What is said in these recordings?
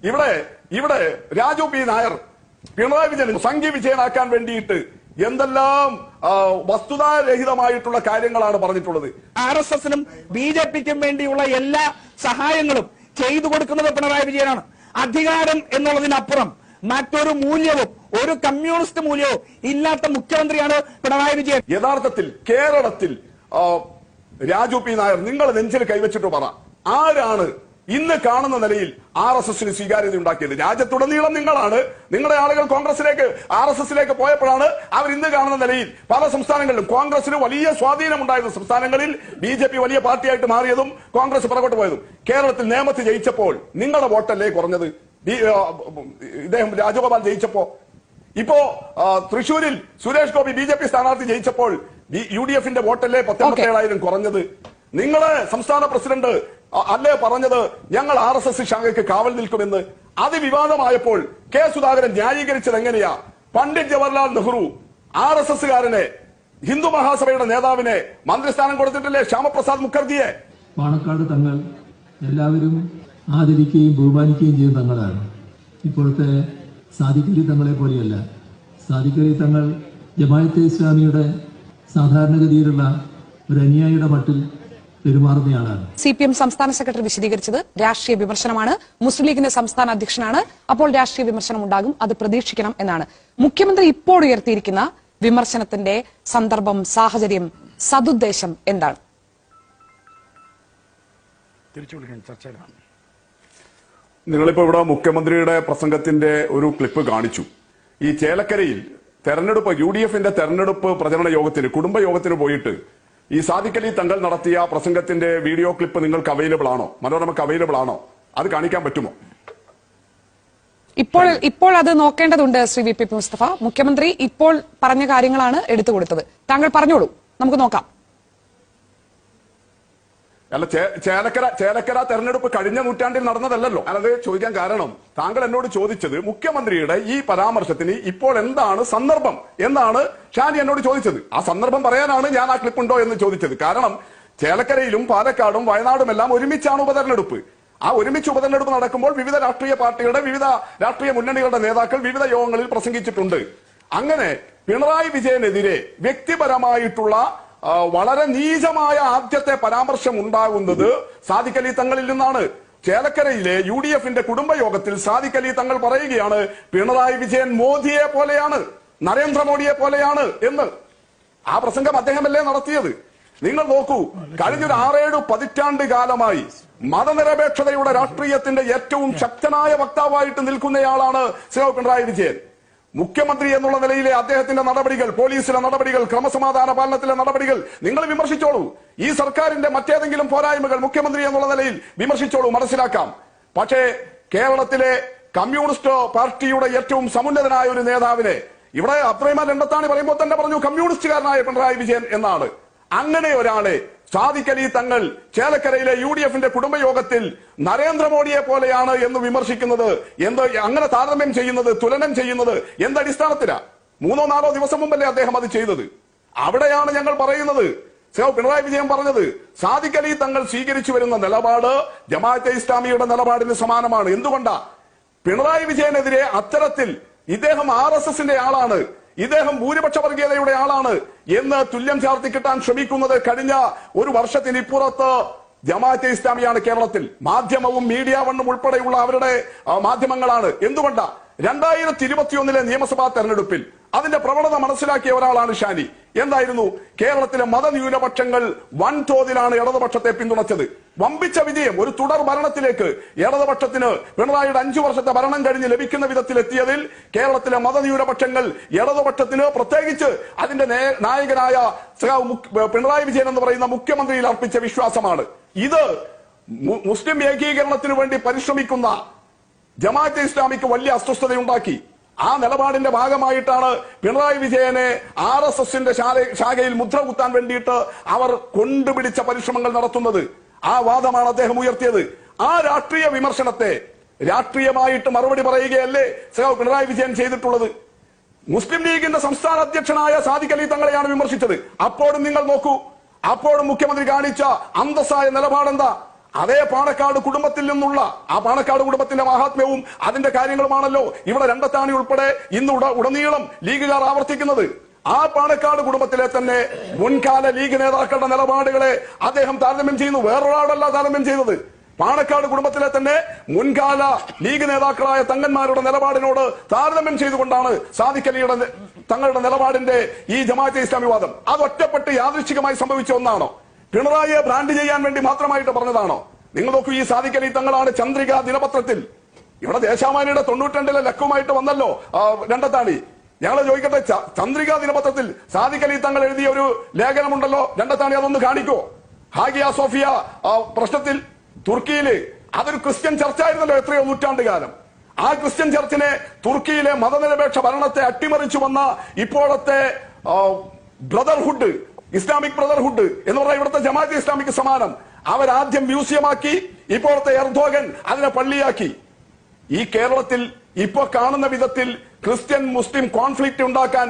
ഇവിടെ ഇവിടെ രാജു പി നായർ പിണറായി വിജയൻ സംഘി വിജയനാക്കാൻ വേണ്ടിയിട്ട് എന്തെല്ലാം വസ്തുതാരഹിതമായിട്ടുള്ള കാര്യങ്ങളാണ് പറഞ്ഞിട്ടുള്ളത്. RSSനും BJPക്കും വേണ്ടിയുള്ള എല്ലാ സഹായങ്ങളും ചെയ്തു കൊടുക്കുന്നത് പിണറായി വിജയനാണ്. അധികാരം എന്നുള്ളതിനപ്പുറം മറ്റൊരു മൂല്യവും ഒരു കമ്മ്യൂണിസ്റ്റ് മൂല്യവും ഇല്ലാത്ത മുഖ്യമന്ത്രിയാണ് പിണറായി വിജയൻ. യഥാർത്ഥത്തിൽ കേരളത്തിൽ രാജു പി നായർ നിങ്ങൾ നെഞ്ചിൽ കൈവച്ചിട്ട് പറ, ആരാണ് ഇന്ന് കാണുന്ന നിലയിൽ RSSന് സ്വീകാര്യത ഉണ്ടാക്കിയത്? രാജ്യത്തുടനീളം നിങ്ങളാണ്. നിങ്ങളുടെ ആളുകൾ കോൺഗ്രസിലേക്ക് RSSലേക്ക് പോയപ്പോഴാണ് അവർ ഇന്ന് കാണുന്ന നിലയിൽ പല സംസ്ഥാനങ്ങളിലും കോൺഗ്രസിന് വലിയ സ്വാധീനമുണ്ടായിരുന്ന സംസ്ഥാനങ്ങളിൽ BJP വലിയ പാർട്ടിയായിട്ട് മാറിയതും കോൺഗ്രസ് പുറകോട്ട് പോയതും. കേരളത്തിൽ നേമത്ത് ജയിച്ചപ്പോൾ നിങ്ങളുടെ വോട്ടല്ലേ കുറഞ്ഞത്? ഇദ്ദേഹം രാജഗോപാൽ ജയിച്ചപ്പോ, ഇപ്പോ തൃശൂരിൽ സുരേഷ് ഗോപി BJP സ്ഥാനാർത്ഥി ജയിച്ചപ്പോൾ UDFന്റെ വോട്ടല്ലേ 19,000 കുറഞ്ഞത്? നിങ്ങളെ സംസ്ഥാന പ്രസിഡന്റ് അല്ലേ പറഞ്ഞത് ഞങ്ങൾ RSS ശാഖയ്ക്ക് കാവൽ നിൽക്കുമെന്ന്? അതിവിവാദമായപ്പോൾ കെ സുധാകരൻ ന്യായീകരിച്ചത് എങ്ങനെയാ? പണ്ഡിറ്റ് ജവഹർലാൽ നെഹ്റു RSSകാരനെ, ഹിന്ദു മഹാസഭയുടെ നേതാവിനെ മന്ത്രിസ്ഥാനം കൊടുത്തിട്ടില്ലേ? ശ്യാമപ്രസാദ് മുഖർജിയെ പാണക്കാട് തങ്ങൾ എല്ലാവരും ആദരിക്കുകയും ബഹുമാനിക്കുകയും ചെയ്യുന്ന തങ്ങളാണ്. ഇപ്പോഴത്തെ സാദിഖലി തങ്ങളെ പോലെയല്ല. സാദിഖലി തങ്ങൾ ജമാഅത്തെ ഇസ്ലാമിയുടെ സാധാരണഗതിയിലുള്ള ഒരു അനുയായിയുടെ മട്ടിൽ പെരുമാറുന്നയാളാണ്. CPM സംസ്ഥാന സെക്രട്ടറി വിശദീകരിച്ചത് രാഷ്ട്രീയ വിമർശനമാണ്. മുസ്ലിം ലീഗിന്റെ സംസ്ഥാന അധ്യക്ഷനാണ്. അപ്പോൾ രാഷ്ട്രീയ വിമർശനം ഉണ്ടാകും, അത് പ്രതീക്ഷിക്കണം എന്നാണ്. മുഖ്യമന്ത്രി ഇപ്പോൾ ഉയർത്തിയിരിക്കുന്ന വിമർശനത്തിന്റെ സന്ദർഭം, സാഹചര്യം, സതുദ്ദേശം എന്താണ്? നിങ്ങളിപ്പോ ഇവിടെ മുഖ്യമന്ത്രിയുടെ പ്രസംഗത്തിന്റെ ഒരു ക്ലിപ്പ് കാണിച്ചു. ഈ ചേലക്കരയിൽ തെരഞ്ഞെടുപ്പ് UDFന്റെ തെരഞ്ഞെടുപ്പ് പ്രചരണ യോഗത്തിന്, കുടുംബയോഗത്തിന് പോയിട്ട് ഈ സാദിഖലി തങ്ങൾ നടത്തിയ പ്രസംഗത്തിന്റെ വീഡിയോ ക്ലിപ്പ് നിങ്ങൾക്ക് അവൈലബിൾ ആണോ? മനോരമക്ക് അവൈലബിൾ ആണോ? അത് കാണിക്കാൻ പറ്റുമോ? ഇപ്പോൾ അത് നോക്കേണ്ടതുണ്ട് ശ്രീ VP മുസ്തഫ. മുഖ്യമന്ത്രി ഇപ്പോൾ പറഞ്ഞ കാര്യങ്ങളാണ് എടുത്തു കൊടുത്തത്. താങ്കൾ പറഞ്ഞോളൂ, നമുക്ക് നോക്കാം. അല്ല, ചേലക്കര തെരഞ്ഞെടുപ്പ് കഴിഞ്ഞ നൂറ്റാണ്ടിൽ നടന്നതല്ലോ. ഞാനത് ചോദിക്കാൻ കാരണം, താങ്കൾ എന്നോട് ചോദിച്ചത് മുഖ്യമന്ത്രിയുടെ ഈ പരാമർശത്തിന് ഇപ്പോൾ എന്താണ് സന്ദർഭം എന്നാണ് ഷാനി എന്നോട് ചോദിച്ചത്. ആ സന്ദർഭം പറയാനാണ് ഞാൻ ആ ക്ലിപ്പ് ഉണ്ടോ എന്ന് ചോദിച്ചത്. കാരണം ചേലക്കരയിലും പാലക്കാടും വയനാടും എല്ലാം ഒരുമിച്ചാണ് ഉപതെരഞ്ഞെടുപ്പ്. ആ ഒരുമിച്ച് ഉപതെരഞ്ഞെടുപ്പ് നടക്കുമ്പോൾ വിവിധ രാഷ്ട്രീയ പാർട്ടികളുടെ, വിവിധ രാഷ്ട്രീയ മുന്നണികളുടെ നേതാക്കൾ വിവിധ യോഗങ്ങളിൽ പ്രസംഗിച്ചിട്ടുണ്ട്. അങ്ങനെ പിണറായി വിജയനെതിരെ വ്യക്തിപരമായിട്ടുള്ള വളരെ നീചമായ ആദ്യത്തെ പരാമർശം ഉണ്ടാകുന്നത് സാദിഖലി തങ്ങളിൽ നിന്നാണ്. ചേലക്കരയിലെ UDFന്റെ കുടുംബയോഗത്തിൽ സാദിഖലി തങ്ങൾ പറയുകയാണ് പിണറായി വിജയൻ മോദിയെ പോലെയാണ്, നരേന്ദ്രമോദിയെ പോലെയാണ് എന്ന്. ആ പ്രസംഗം അദ്ദേഹമല്ലേ നടത്തിയത്? നിങ്ങൾ നോക്കൂ, കഴിഞ്ഞൊരു 6-7 പതിറ്റാണ്ട് കാലമായി മതനിരപേക്ഷതയുടെ രാഷ്ട്രീയത്തിന്റെ ഏറ്റവും ശക്തനായ വക്താവായിട്ട് നിൽക്കുന്നയാളാണ് ശ്രീ പിണറായി വിജയൻ. മുഖ്യമന്ത്രി എന്നുള്ള നിലയിലെ അദ്ദേഹത്തിന്റെ നടപടികൾ, പോലീസിലെ നടപടികൾ, ക്രമസമാധാന പാലനത്തിലെ നടപടികൾ നിങ്ങൾ വിമർശിച്ചോളൂ. ഈ സർക്കാരിന്റെ മറ്റേതെങ്കിലും പോരായ്മകൾ മുഖ്യമന്ത്രി എന്നുള്ള നിലയിൽ വിമർശിച്ചോളൂ, മനസ്സിലാക്കാം. പക്ഷേ കേരളത്തിലെ കമ്മ്യൂണിസ്റ്റ് പാർട്ടിയുടെ ഏറ്റവും സമുന്നതനായ ഒരു നേതാവിനെ, ഇവിടെ അബ്ദുറഹ്മാൻ രണ്ടത്താണി പറയുമ്പോൾ തന്നെ പറഞ്ഞു കമ്മ്യൂണിസ്റ്റുകാരനായ പിണറായി വിജയൻ എന്നാണ്. അങ്ങനെ ഒരാളെ സാദിഖലി തങ്ങൾ ചേലക്കരയിലെ UDFന്റെ കുടുംബയോഗത്തിൽ നരേന്ദ്രമോദിയെ പോലെയാണ് എന്ന് വിമർശിക്കുന്നത്, അങ്ങനെ താരതമ്യം ചെയ്യുന്നത്, തുലനം ചെയ്യുന്നത് എന്തടിസ്ഥാനത്തിലാ? 3-4 ദിവസം മുമ്പല്ലേ അദ്ദേഹം അത് ചെയ്തത്. അവിടെയാണ് ഞങ്ങൾ പറയുന്നത്, പിണറായി വിജയൻ പറഞ്ഞത് സാദിഖലി തങ്ങൾ സ്വീകരിച്ചു വരുന്ന നിലപാട് ജമാഅത്തെ ഇസ്ലാമിയുടെ നിലപാടിന് സമാനമാണ്. എന്തുകൊണ്ടാ? പിണറായി വിജയനെതിരെ അത്തരത്തിൽ ഇദ്ദേഹം RSSന്റെ ആളാണ്, ഇദ്ദേഹം ഭൂരിപക്ഷ വർഗീയതയുടെ ആളാണ് എന്ന് തുല്യം ചാർത്തി കിട്ടാൻ ശ്രമിക്കുന്നത് കഴിഞ്ഞ ഒരു വർഷത്തിനിപ്പുറത്ത് ജമാഅത്തെ ഇസ്ലാമിയാണ് കേരളത്തിൽ. മാധ്യമവും മീഡിയ വണ്ണും ഉൾപ്പെടെയുള്ള അവരുടെ മാധ്യമങ്ങളാണ്. എന്തുകൊണ്ടാ? 2021 നിയമസഭാ തെരഞ്ഞെടുപ്പിൽ അതിന്റെ പ്രവണത മനസ്സിലാക്കിയ ഒരാളാണ് ഷാനി. എന്തായിരുന്നു? കേരളത്തിലെ മതന്യൂനപക്ഷങ്ങൾ വൻതോതിലാണ് ഇടതുപക്ഷത്തെ പിന്തുണച്ചത്. വമ്പിച്ച വിജയം, ഒരു തുടർ ഭരണത്തിലേക്ക് ഇടതുപക്ഷത്തിന് പിണറായിയുടെ 5 വർഷത്തെ ഭരണം കഴിഞ്ഞ് ലഭിക്കുന്ന വിധത്തിലെത്തിയതിൽ കേരളത്തിലെ മതന്യൂനപക്ഷങ്ങൾ ഇടതുപക്ഷത്തിന്, പ്രത്യേകിച്ച് അതിന്റെ നായകനായ പിണറായി വിജയൻ എന്ന് പറയുന്ന മുഖ്യമന്ത്രിയിൽ അർപ്പിച്ച വിശ്വാസമാണ്. ഇത് മുസ്ലിം ഏകീകരണത്തിനു വേണ്ടി പരിശ്രമിക്കുന്ന ജമാഅത്തെ ഇസ്ലാമിക്ക് വലിയ അസ്വസ്ഥതയുണ്ടാക്കി. ആ നിലപാടിന്റെ ഭാഗമായിട്ടാണ് പിണറായി വിജയനെ RSSന്റെ ശാഖയിൽ മുദ്ര കുത്താൻ വേണ്ടിയിട്ട് അവർ കൊണ്ടുപിടിച്ച പരിശ്രമങ്ങൾ നടത്തുന്നത്. ആ വാദമാണ് അദ്ദേഹം ഉയർത്തിയത്. ആ രാഷ്ട്രീയ വിമർശനത്തെ രാഷ്ട്രീയമായിട്ട് മറുപടി പറയുകയല്ലേ പിണറായി വിജയൻ ചെയ്തിട്ടുള്ളത്? മുസ്ലിം ലീഗിന്റെ സംസ്ഥാന അധ്യക്ഷനായ സാദിഖലി തങ്ങളെയാണ് വിമർശിച്ചത്. അപ്പോഴും നിങ്ങൾ നോക്കൂ, അപ്പോഴും മുഖ്യമന്ത്രി കാണിച്ച അന്തസ്സായ നിലപാടെന്താ? അതേ പാണക്കാട് കുടുംബത്തിൽ നിന്നുള്ള ആ പാണക്കാട് കുടുംബത്തിന്റെ മഹാത്മ്യവും അതിന്റെ കാര്യങ്ങളുമാണല്ലോ ഇവിടെ രണ്ടത്താണി ഉൾപ്പെടെ ഇന്ന് ഉടനീളം ലീഗുകാർ ആവർത്തിക്കുന്നത്. ആ പാണക്കാട് കുടുംബത്തിലെ തന്നെ മുൻകാല ലീഗ് നേതാക്കളുടെ നിലപാടുകളെ അദ്ദേഹം താരതമ്യം ചെയ്യുന്നു. വേറൊരാളല്ല താരതമ്യം ചെയ്തത്. പാണക്കാട് കുടുംബത്തിലെ തന്നെ മുൻകാല ലീഗ് നേതാക്കളായ തങ്ങന്മാരുടെ നിലപാടിനോട് താരതമ്യം ചെയ്തുകൊണ്ടാണ് സാദിഖ് അലിയുടെ തങ്ങളുടെ നിലപാടിന്റെ ഈ ജമാഅത്തെ ഇസ്ലാമി വാദം. അത് ഒറ്റപ്പെട്ട് യാദൃശ്ചികമായി സംഭവിച്ച ഒന്നാണോ? പിണറായിയെ ബ്രാൻഡ് ചെയ്യാൻ വേണ്ടി മാത്രമായിട്ട് പറഞ്ഞതാണോ? നിങ്ങൾ നോക്കൂ, ഈ സാദിഖ് അലി തങ്ങളാണ് ചന്ദ്രിക ദിനപത്രത്തിൽ ഇവിടെ ദേശാമാനിയുടെ 92 ലക്കവുമായിട്ട് വന്നല്ലോ രണ്ടത്താണി. ഞങ്ങൾ ചോദിക്കട്ടെ, ചന്ദ്രിക ദിനപത്രത്തിൽ സാദിഖ് അലി തങ്ങൾ എഴുതിയ ഒരു ലേഖനമുണ്ടല്ലോ രണ്ടത്താണി, അതൊന്ന് കാണിക്കോ? ഹാഗിയ സോഫിയ പ്രശ്നത്തിൽ തുർക്കിയില് അതൊരു ക്രിസ്ത്യൻ ചർച്ചായിരുന്നല്ലോ എത്രയോ നൂറ്റാണ്ട് കാലം. ആ ക്രിസ്ത്യൻ ചർച്ചിനെ തുർക്കിയിലെ മതനിരപേക്ഷ ഭരണത്തെ അട്ടിമറിച്ചു വന്ന ഇപ്പോഴത്തെ ബ്രദർഹുഡ്, ഇസ്ലാമിക് ബ്രദർഹുഡ് എന്ന് പറഞ്ഞാൽ ഇവിടുത്തെ ജമാഅത്തെ ഇസ്ലാമിക്ക് സമാനം, അവരാദ്യം മ്യൂസിയമാക്കി, ഇപ്പോഴത്തെ എർദോഗൻ അതിനെ പള്ളിയാക്കി. ഈ കേരളത്തിൽ ഇപ്പൊ കാണുന്ന വിധത്തിൽ ക്രിസ്ത്യൻ മുസ്ലിം കോൺഫ്ലിക്റ്റ് ഉണ്ടാക്കാൻ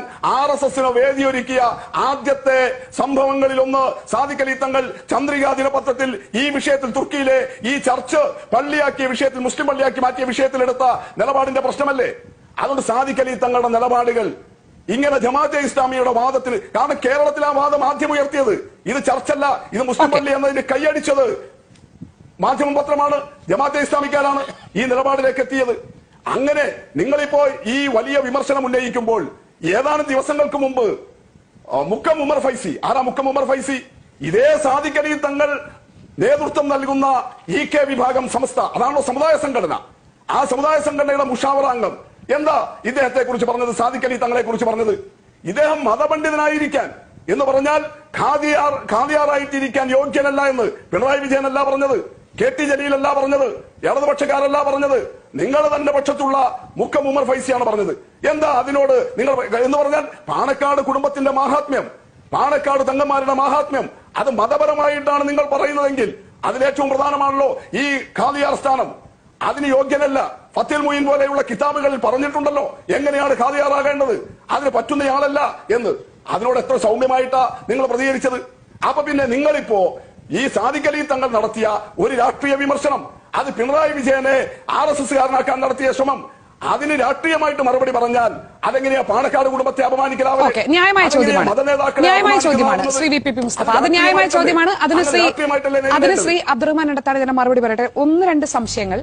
RSSന് വേദിയൊരുക്കിയ ആദ്യത്തെ സംഭവങ്ങളിലൊന്ന് സാദിഖ് അലി തങ്ങൾ ചന്ദ്രിക ദിനപത്രത്തിൽ ഈ വിഷയത്തിൽ തുർക്കിയിലെ ഈ ചർച്ച് പള്ളിയാക്കിയ വിഷയത്തിൽ, മുസ്ലിം പള്ളിയാക്കി മാറ്റിയ വിഷയത്തിലെടുത്ത നിലപാടിന്റെ പ്രശ്നമല്ലേ? അതുകൊണ്ട് സാദിഖ് അലി തങ്ങളുടെ നിലപാടുകൾ ഇങ്ങനെ ജമാഅത്തെ ഇസ്ലാമിയുടെ വാദത്തിന്, കാരണം കേരളത്തിൽ ആ വാദം ആദ്യം ഉയർത്തിയത് ഇത് ചർച്ചല്ല, ഇത് മുസ്ലിം പള്ളി എന്നതിന് കൈയടിച്ചത് മാധ്യമ പത്രമാണ്, ജമാഅത്തെ ഇസ്ലാമിക്കാരാണ് ഈ നിലപാടിലേക്ക് എത്തിയത്. അങ്ങനെ നിങ്ങളിപ്പോ ഈ വലിയ വിമർശനം ഉന്നയിക്കുമ്പോൾ ഏതാനും ദിവസങ്ങൾക്ക് മുമ്പ് മുക്കം ഉമർ ഫൈസി, ആരാ മുക്കം ഉമർ ഫൈസി? ഇതേ സാദിഖ് അലി തങ്ങൾ നേതൃത്വം നൽകുന്ന EK വിഭാഗം സംസ്ഥ, അതാണല്ലോ സമുദായ സംഘടന, ആ സമുദായ സംഘടനയുടെ മുഷാവറ അംഗം എന്താ ഇദ്ദേഹത്തെ കുറിച്ച് പറഞ്ഞത്? സാദിഖ് അലി തങ്ങളെ കുറിച്ച് പറഞ്ഞത് ഇദ്ദേഹം മതപണ്ഡിതനായിരിക്കാൻ എന്ന് പറഞ്ഞാൽ ഖാദിയാറായിട്ടിരിക്കാൻ യോഗ്യനല്ല എന്ന് പിണറായി വിജയനല്ല പറഞ്ഞത്, KT ജലീലല്ല പറഞ്ഞത്, ഇടതുപക്ഷക്കാരല്ല പറഞ്ഞത്, നിങ്ങൾ തന്നെ പക്ഷത്തുള്ള മുക്കം ഉമർ ഫൈസിയാണ് പറഞ്ഞത്. എന്താ അതിനോട് നിങ്ങൾ എന്ന് പറഞ്ഞാൽ പാണക്കാട് കുടുംബത്തിന്റെ മാഹാത്മ്യം, പാണക്കാട് തങ്ങന്മാരുടെ മാഹാത്മ്യം അത് മതപരമായിട്ടാണ് നിങ്ങൾ പറയുന്നതെങ്കിൽ അതിലേറ്റവും പ്രധാനമാണല്ലോ ഈ ഖാദിയാർ സ്ഥാനം. അതിന് യോഗ്യനല്ല. ഫത്തുൽ മുഈൻ പോലെയുള്ള കിതാബുകളിൽ പറഞ്ഞിട്ടുണ്ടല്ലോ എങ്ങനെയാണ് ഖാദിയാറാകേണ്ടത്, അതിന് പറ്റുന്നയാളല്ല എന്ന്. അതിനോട് എത്ര സൗമ്യമായിട്ടാ നിങ്ങൾ പ്രതികരിച്ചത്. അപ്പൊ പിന്നെ നിങ്ങളിപ്പോ ഈ സാദിഖ് അലി തങ്ങൾ നടത്തിയ ഒരു രാഷ്ട്രീയ വിമർശനം, അത് പിണറായി വിജയനെ RSSകാരനാക്കാൻ നടത്തിയ ശ്രമം, അതിന് രാഷ്ട്രീയമായിട്ട് മറുപടി പറഞ്ഞാൽ അതെങ്ങനെയാ പാണക്കാട് കുടുംബത്തെ അപമാനിക്കലാവുക? ന്യായമായ ചോദ്യമാണ് ശ്രീ VPP മുസ്തഫ, അത് ന്യായമായ ചോദ്യമാണ്. അതിന് ശ്രീ അബ്ദുറഹ്മാൻ ഇടത്താടി തന്നെ മറുപടി പറയട്ടെ. 1-2 സംശയങ്ങൾ.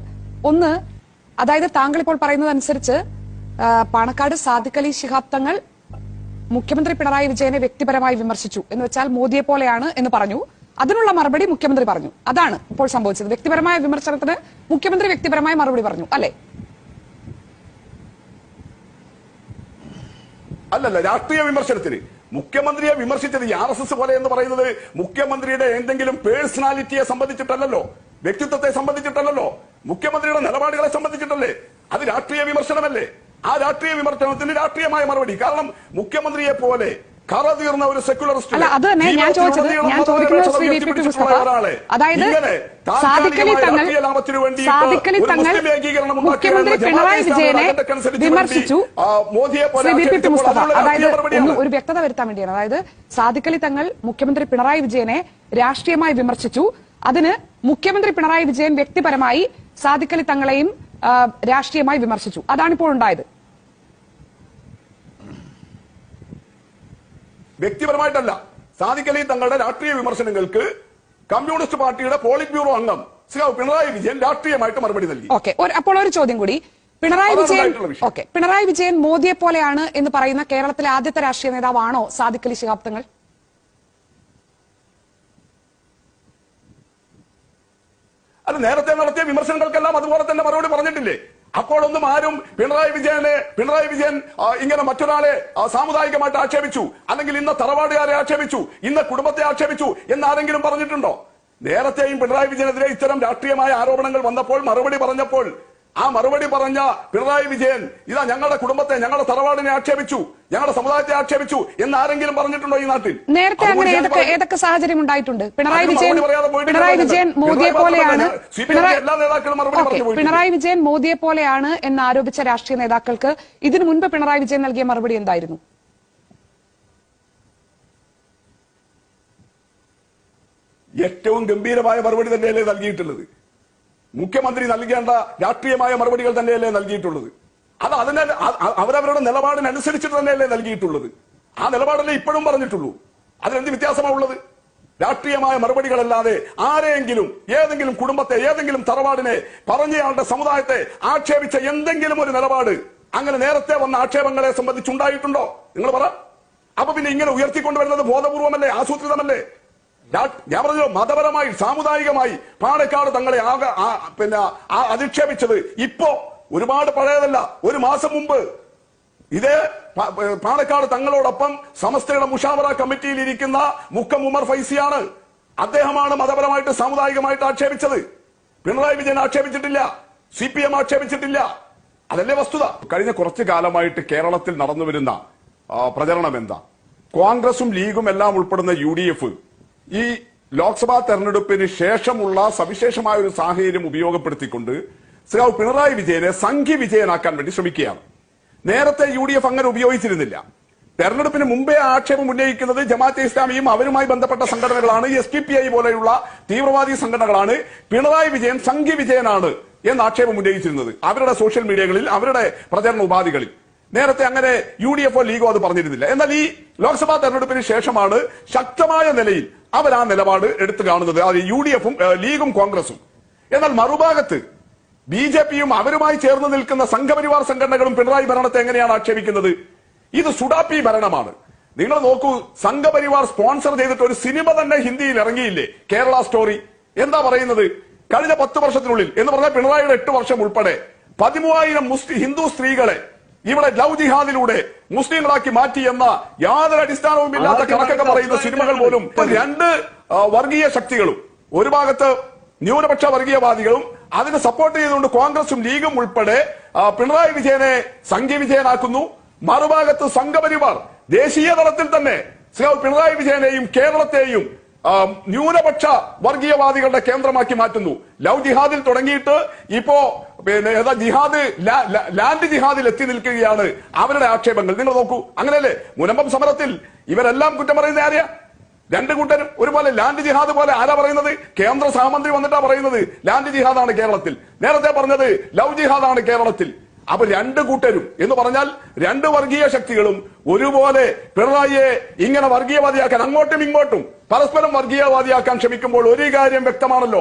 ഒന്ന്, അതായത് താങ്കൾ ഇപ്പോൾ പറയുന്നത് അനുസരിച്ച് പാണക്കാട് സാദിഖ് അലി ശിഹാബ് തങ്ങൾ മുഖ്യമന്ത്രി പിണറായി വിജയനെ വ്യക്തിപരമായി വിമർശിച്ചു എന്ന് വെച്ചാൽ മോദിയെ പോലെയാണ് എന്ന് പറഞ്ഞു. അതിനുള്ള മറുപടി മുഖ്യമന്ത്രി പറഞ്ഞു. അതാണ് ഇപ്പോൾ സംഭവിച്ചത്. വ്യക്തിപരമായ വിമർശനത്തിന് മുഖ്യമന്ത്രി വ്യക്തിപരമായ മറുപടി പറഞ്ഞു അല്ലേ? അല്ലല്ല, രാഷ്ട്രീയ വിമർശനത്തിന് മുഖ്യമന്ത്രിയെ വിമർശിച്ചത് RSS പോലെ എന്ന് പറയുന്നത് മുഖ്യമന്ത്രിയുടെ എന്തെങ്കിലും പേഴ്സണാലിറ്റിയെ സംബന്ധിച്ചിട്ടല്ലോ, വ്യക്തിത്വത്തെ സംബന്ധിച്ചിട്ടല്ലോ, മുഖ്യമന്ത്രിയുടെ നിലപാടുകളെ സംബന്ധിച്ചിട്ടല്ലേ. അത് രാഷ്ട്രീയ വിമർശനമല്ലേ? ആ രാഷ്ട്രീയ വിമർശനത്തിന് രാഷ്ട്രീയമായ മറുപടി. കാരണം മുഖ്യമന്ത്രിയെ പോലെ കറതീർന്ന ഒരു സെക്യുലറിസ്റ്റ്, അല്ല അത് തന്നെ ഞാൻ ചോദിക്കുന്നത് ശ്രീ VPP മുസ്തഫ, അതായത് സാദിഖ് അലി തങ്ങൾ മുഖ്യമന്ത്രി പിണറായി വിജയനെ വിമർശിച്ചു. ശ്രീ VPP മുസ്തഫ, അതായത് ഒരു വ്യക്തത വരുത്താൻ വേണ്ടിയാണ്. അതായത് സാദിഖ് അലി തങ്ങൾ മുഖ്യമന്ത്രി പിണറായി വിജയനെ രാഷ്ട്രീയമായി വിമർശിച്ചു. അതിന് മുഖ്യമന്ത്രി പിണറായി വിജയൻ വ്യക്തിപരമായി സാദിഖ് അലി തങ്ങളെയും രാഷ്ട്രീയമായി വിമർശിച്ചു. അതാണിപ്പോൾ ഉണ്ടായത്. വ്യക്തിപരമായിട്ടല്ല, സാദിഖ് അലി തങ്ങളുടെ രാഷ്ട്രീയ വിമർശനങ്ങൾക്ക് കമ്മ്യൂണിസ്റ്റ് പാർട്ടിയുടെ പോളിറ്റ് ബ്യൂറോ അംഗം പിണറായി വിജയൻ രാഷ്ട്രീയമായിട്ട് മറുപടി നൽകി. ഓക്കെ, അപ്പോൾ ഒരു ചോദ്യം കൂടി. പിണറായി വിജയൻ മോദിയെ പോലെയാണ് എന്ന് പറയുന്ന കേരളത്തിലെ ആദ്യത്തെ രാഷ്ട്രീയ നേതാവാണോ സാദിഖ് അലി ശിഹാബ് തങ്ങൾ? അല്ല, നേരത്തെ നടത്തിയ വിമർശനങ്ങൾക്കെല്ലാം അതുപോലെ തന്നെ മറുപടി പറഞ്ഞിട്ടില്ലേ? അപ്പോഴൊന്നും ആരും പിണറായി വിജയൻ ഇങ്ങനെ മറ്റൊരാളെ സാമുദായികമായിട്ട് ആക്ഷേപിച്ചു, അല്ലെങ്കിൽ ഇന്ന തറവാടുകാരെ ആക്ഷേപിച്ചു, ഇന്ന കുടുംബത്തെ ആക്ഷേപിച്ചു എന്നാരെങ്കിലും പറഞ്ഞിട്ടുണ്ടോ? നേരത്തെയും പിണറായി വിജയനെതിരെ ഇത്തരം രാഷ്ട്രീയമായ ആരോപണങ്ങൾ വന്നപ്പോൾ മറുപടി പറഞ്ഞപ്പോൾ ആ മറുപടി പറഞ്ഞ പിണറായി വിജയൻ ഇതാ ഞങ്ങളുടെ കുടുംബത്തെ, ഞങ്ങളുടെ തറവാടിനെ ആക്ഷേപിച്ചു, ഞങ്ങളുടെ സമുദായത്തെ ആക്ഷേപിച്ചു എന്ന് ആരെങ്കിലും പറഞ്ഞിട്ടുണ്ടോ ഈ നാട്ടിൽ? നേരത്തെ അങ്ങനെ ഏതൊക്കെ സാഹചര്യം ഉണ്ടായിട്ടുണ്ട്? പിണറായി വിജയൻ മോദിയെ പോലെയാണ്, പിണറായി വിജയൻ മോദിയെ പോലെയാണ് എന്ന് ആരോപിച്ച രാഷ്ട്രീയ നേതാക്കൾക്ക് ഇതിനു മുൻപ് പിണറായി വിജയൻ നൽകിയ മറുപടി എന്തായിരുന്നു? ഏറ്റവും ഗംഭീരമായ മറുപടി തന്നെയല്ലേ നൽകിയിട്ടുള്ളത്. മുഖ്യമന്ത്രി നൽകേണ്ട രാഷ്ട്രീയമായ മറുപടികൾ തന്നെയല്ലേ നൽകിയിട്ടുള്ളത്. അത് അവരവരുടെ നിലപാടിനനുസരിച്ചിട്ട് തന്നെയല്ലേ നൽകിയിട്ടുള്ളത്. ആ നിലപാടല്ലേ ഇപ്പോഴും പറഞ്ഞിട്ടുള്ളൂ. അതിലെന്ത് വ്യത്യാസമാണ് ഉള്ളത്? രാഷ്ട്രീയമായ മറുപടികളല്ലാതെ ആരെയെങ്കിലും, ഏതെങ്കിലും കുടുംബത്തെ, ഏതെങ്കിലും തറവാടിനെ, പറഞ്ഞയാളുടെ സമുദായത്തെ ആക്ഷേപിച്ച എന്തെങ്കിലും ഒരു നിലപാട് അങ്ങനെ നേരത്തെ വന്ന ആക്ഷേപങ്ങളെ സംബന്ധിച്ചുണ്ടായിട്ടുണ്ടോ? നിങ്ങൾ പറ. അപ്പൊ പിന്നെ ഇങ്ങനെ ഉയർത്തിക്കൊണ്ടുവരുന്നത് ബോധപൂർവമല്ലേ, ആസൂത്രിതമല്ലേ? ഞാൻ പറഞ്ഞു, മതപരമായി സാമുദായികമായി പാണക്കാട് തങ്ങളെ അധിക്ഷേപിച്ചത് ഇപ്പോ ഒരുപാട് പഴയതല്ല. ഒരു മാസം മുമ്പ് ഇതേ പാണക്കാട് തങ്ങളോടൊപ്പം സമസ്തയുടെ മുഷാവറ കമ്മിറ്റിയിൽ ഇരിക്കുന്ന മുക്കം ഉമർ ഫൈസിയാണ്. അദ്ദേഹമാണ് മതപരമായിട്ട് സാമുദായികമായിട്ട് ആക്ഷേപിച്ചത്. പിണറായി വിജയൻ ആക്ഷേപിച്ചിട്ടില്ല, CPM ആക്ഷേപിച്ചിട്ടില്ല. അതല്ലേ വസ്തുത. കഴിഞ്ഞ കുറച്ചു കാലമായിട്ട് കേരളത്തിൽ നടന്നുവരുന്ന പ്രചരണം എന്താ? കോൺഗ്രസും ലീഗും എല്ലാം ഉൾപ്പെടുന്ന UDF ഈ ലോക്സഭാ തെരഞ്ഞെടുപ്പിന് ശേഷമുള്ള സവിശേഷമായ ഒരു സാഹചര്യം ഉപയോഗപ്പെടുത്തിക്കൊണ്ട് പിണറായി വിജയനെ സംഘി വിജയനാക്കാൻ വേണ്ടി ശ്രമിക്കുകയാണ്. നേരത്തെ UDF അങ്ങനെ ഉപയോഗിച്ചിരുന്നില്ല. തെരഞ്ഞെടുപ്പിന് മുമ്പേ ആക്ഷേപം ഉന്നയിക്കുന്നത് ജമാഅത്തെ ഇസ്ലാമിയും അവരുമായി ബന്ധപ്പെട്ട സംഘടനകളാണ്, SDPI പോലെയുള്ള തീവ്രവാദി സംഘടനകളാണ്. പിണറായി വിജയൻ സംഘി വിജയനാണ് എന്ന് ആക്ഷേപം ഉന്നയിച്ചിരുന്നത് അവരുടെ സോഷ്യൽ മീഡിയകളിൽ, അവരുടെ പ്രചരണ ഉപാധികളിൽ. നേരത്തെ അങ്ങനെ UDFോ ലീഗോ അത് പറഞ്ഞിരുന്നില്ല. എന്നാൽ ഈ ലോക്സഭാ തെരഞ്ഞെടുപ്പിന് ശേഷമാണ് ശക്തമായ നിലയിൽ അവർ ആ നിലപാട് എടുത്തു കാണുന്നത്, അത് UDFും ലീഗും കോൺഗ്രസും. എന്നാൽ മറുഭാഗത്ത് BJPയും അവരുമായി ചേർന്ന് നിൽക്കുന്ന സംഘപരിവാർ സംഘടനകളും പിണറായി ഭരണത്തെ എങ്ങനെയാണ് ആക്ഷേപിക്കുന്നത്? ഇത് സുഡാപ്പി ഭരണമാണ്. നിങ്ങൾ നോക്കൂ, സംഘപരിവാർ സ്പോൺസർ ചെയ്തിട്ട് ഒരു സിനിമ തന്നെ ഹിന്ദിയിൽ ഇറങ്ങിയില്ലേ, കേരള സ്റ്റോറി. എന്താ പറയുന്നത്? കഴിഞ്ഞ 10 വർഷത്തിനുള്ളിൽ എന്ന് പറഞ്ഞാൽ പിണറായിയുടെ 8 വർഷം ഉൾപ്പെടെ 13,000 ഹിന്ദു സ്ത്രീകളെ ഇവിടെ ലവ് ജിഹാദിലൂടെ മുസ്ലിങ്ങളാക്കി മാറ്റി എന്ന യാതൊരു അടിസ്ഥാനവും ഇല്ലാത്ത കണക്കൊക്കെ പറയുന്ന സിനിമകൾ പോലും രണ്ട് വർഗീയ ശക്തികളും, ഒരു ഭാഗത്ത് ന്യൂനപക്ഷ വർഗീയവാദികളും അതിന് സപ്പോർട്ട് ചെയ്തുകൊണ്ട് കോൺഗ്രസും ലീഗും ഉൾപ്പെടെ പിണറായി വിജയനെ സംഘി വിജയനാക്കുന്നു. മറുഭാഗത്ത് സംഘപരിവാർ ദേശീയ തലത്തിൽ തന്നെ പിണറായി വിജയനെയും കേരളത്തെയും ന്യൂനപക്ഷ വർഗീയവാദികളുടെ കേന്ദ്രമാക്കി മാറ്റുന്നു. ലവ് ജിഹാദിൽ തുടങ്ങിയിട്ട് ഇപ്പോ ജിഹാദ്, ലാൻഡ് ജിഹാദിൽ എത്തി നിൽക്കുകയാണ് അവരുടെ ആക്ഷേപങ്ങൾ. നിങ്ങൾ നോക്കൂ, അങ്ങനെയല്ലേ മുനമ്പം സമരത്തിൽ ഇവരെല്ലാം കുറ്റം പറയുന്ന ആരെയാ? രണ്ടു കൂട്ടരും ഒരുപോലെ. ലാൻഡ് ജിഹാദ് പോലെ ആരാ പറയുന്നത്? കേന്ദ്ര സഹമന്ത്രി വന്നിട്ടാ പറയുന്നത് ലാൻഡ് ജിഹാദാണ് കേരളത്തിൽ. നേരത്തെ പറഞ്ഞത് ലവ് ജിഹാദാണ് കേരളത്തിൽ. അപ്പൊ രണ്ടു കൂട്ടരും എന്ന് പറഞ്ഞാൽ രണ്ട് വർഗീയ ശക്തികളും ഒരുപോലെ പിണറായിയെ ഇങ്ങനെ വർഗീയവാദിയാക്കാൻ, അങ്ങോട്ടും ഇങ്ങോട്ടും പരസ്പരം വർഗീയവാദിയാക്കാൻ ശ്രമിക്കുമ്പോൾ ഒരു കാര്യം വ്യക്തമാണല്ലോ.